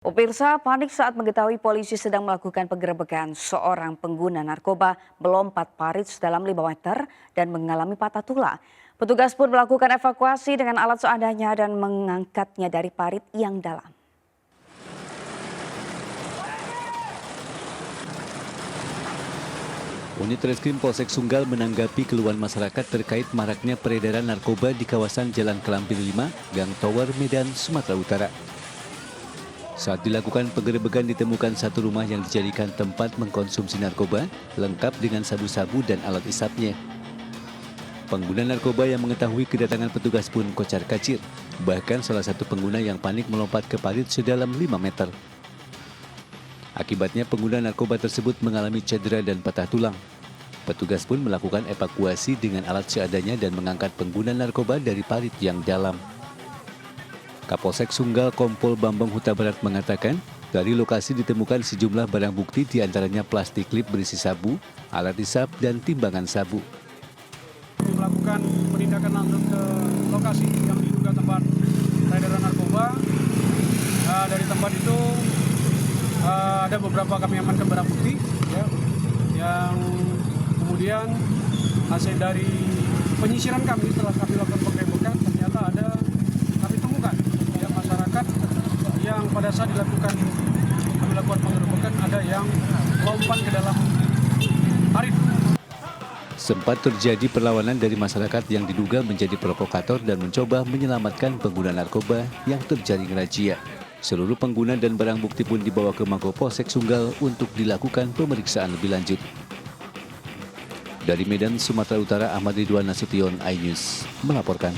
Pemirsa panik saat mengetahui polisi sedang melakukan penggerebekan. Seorang pengguna narkoba melompat parit sedalam 5 meter dan mengalami patah tulang. Petugas pun melakukan evakuasi dengan alat seadanya dan mengangkatnya dari parit yang dalam. Unit Reskrim Polsek Sunggal menanggapi keluhan masyarakat terkait maraknya peredaran narkoba di kawasan Jalan Kelampir 5, Gang Tower, Medan, Sumatera Utara. Saat dilakukan penggerebekan ditemukan satu rumah yang dijadikan tempat mengkonsumsi narkoba, lengkap dengan sabu-sabu dan alat isapnya. Pengguna narkoba yang mengetahui kedatangan petugas pun kocar-kacir. Bahkan salah satu pengguna yang panik melompat ke parit sedalam 5 meter. Akibatnya pengguna narkoba tersebut mengalami cedera dan patah tulang. Petugas pun melakukan evakuasi dengan alat seadanya dan mengangkat pengguna narkoba dari parit yang dalam. Kapolsek Sunggal Kompol Bambang Huta Barat mengatakan, dari lokasi ditemukan sejumlah barang bukti diantaranya plastik klip berisi sabu, alat isap, dan timbangan sabu. Melakukan penindakan langsung ke lokasi yang diduga tempat peredaran narkoba. Dari tempat itu ada beberapa kami amankan barang bukti, ya, yang kemudian hasil dari penyisiran kami setelah kami lakukan penggerebekan ternyata ada kami temukan ya, masyarakat yang pada saat dilakukan kami lakukan penggerebekan ada yang lompat ke dalam parit. Sempat terjadi perlawanan dari masyarakat yang diduga menjadi provokator dan mencoba menyelamatkan pengguna narkoba yang terjaring razia. Seluruh pengguna dan barang bukti pun dibawa ke Mako Polsek Sunggal untuk dilakukan pemeriksaan lebih lanjut. Dari Medan, Sumatera Utara, Ahmad Ridwan Nasution, iNews melaporkan.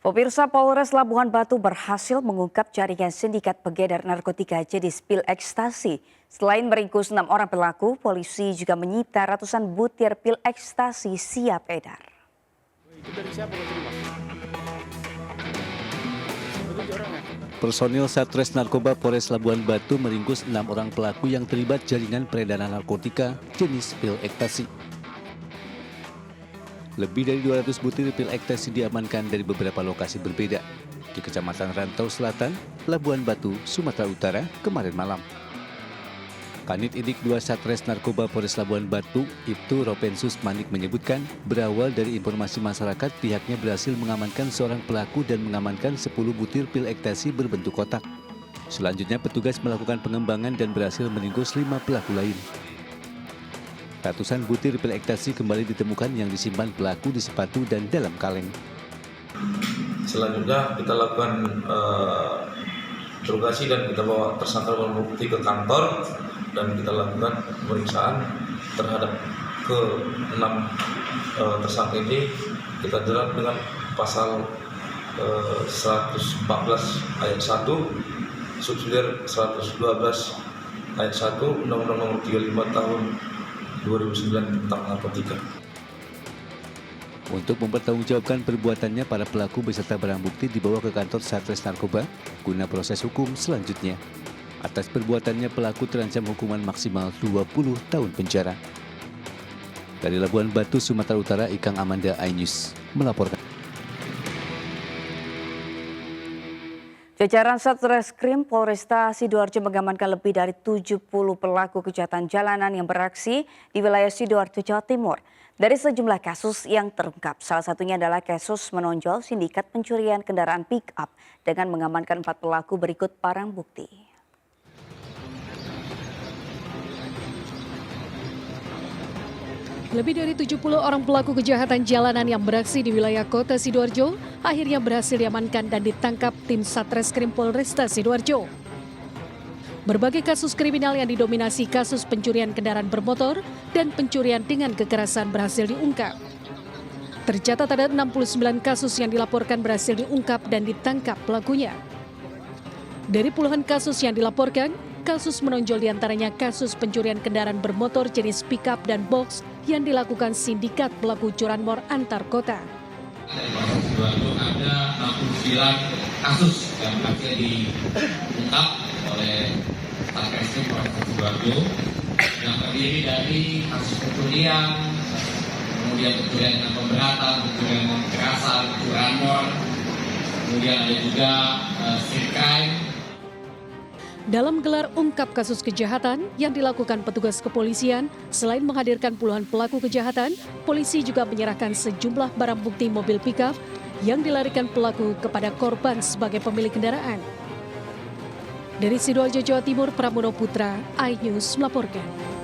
Pemirsa, Polres Labuhan Batu berhasil mengungkap jaringan sindikat pengedar narkotika jenis pil ekstasi. Selain meringkus 6 orang pelaku, polisi juga menyita ratusan butir pil ekstasi siap edar. Personil Satres Narkoba Polres Labuhan Batu meringkus 6 orang pelaku yang terlibat jaringan peredaran narkotika jenis pil ekstasi. Lebih dari 200 butir pil ekstasi diamankan dari beberapa lokasi berbeda di Kecamatan Rantau Selatan, Labuhan Batu, Sumatera Utara kemarin malam. Kanit Idik 2 Satres Narkoba Polres Labuhan Batu, Ibtu Ropensus Manik menyebutkan berawal dari informasi masyarakat pihaknya berhasil mengamankan seorang pelaku dan mengamankan 10 butir pil ekstasi berbentuk kotak. Selanjutnya petugas melakukan pengembangan dan berhasil meringkus 5 pelaku lain. Ratusan butir pil ekstasi kembali ditemukan yang disimpan pelaku di sepatu dan dalam kaleng. Selanjutnya kita lakukan interogasi dan kita bawa tersangka barang bukti ke kantor dan kita lakukan pemeriksaan terhadap ke-6 tersangka ini. Kita jerat dengan pasal 114 ayat 1 subsidiar 112 ayat 1 Undang-Undang Nomor 35 Tahun 2009 tentang narkotika. Untuk mempertanggungjawabkan perbuatannya, para pelaku beserta barang bukti dibawa ke kantor Satres Narkoba guna proses hukum selanjutnya. Atas perbuatannya, pelaku terancam hukuman maksimal 20 tahun penjara. Dari Labuhan Batu, Sumatera Utara, Ikang Amanda, iNews melaporkan. Jajaran Satreskrim Polresta Sidoarjo mengamankan lebih dari 70 pelaku kejahatan jalanan yang beraksi di wilayah Sidoarjo, Jawa Timur. Dari sejumlah kasus yang terungkap, salah satunya adalah kasus menonjol sindikat pencurian kendaraan pick-up dengan mengamankan 4 pelaku berikut barang bukti. Lebih dari 70 orang pelaku kejahatan jalanan yang beraksi di wilayah kota Sidoarjo akhirnya berhasil diamankan dan ditangkap tim Satreskrim Polresta Sidoarjo. Berbagai kasus kriminal yang didominasi kasus pencurian kendaraan bermotor dan pencurian dengan kekerasan berhasil diungkap. Tercatat ada 69 kasus yang dilaporkan berhasil diungkap dan ditangkap pelakunya. Dari puluhan kasus yang dilaporkan, kasus menonjol diantaranya kasus pencurian kendaraan bermotor jenis pickup dan box yang dilakukan sindikat pelaku curanmor antar kota. Ada 69 kasus yang berhasil diungkap oleh Satreskrim Polresta Sidoarjo yang terdiri dari kasus pencurian, kemudian pencurian dengan pemberatan, pencurian dengan kekerasan, curanmor, kemudian ada juga street crime, Dalam gelar ungkap kasus kejahatan yang dilakukan petugas kepolisian, selain menghadirkan puluhan pelaku kejahatan, polisi juga menyerahkan sejumlah barang bukti mobil pickup yang dilarikan pelaku kepada korban sebagai pemilik kendaraan. Dari Sidoarjo, Jawa Timur, Pramono Putra, iNews melaporkan.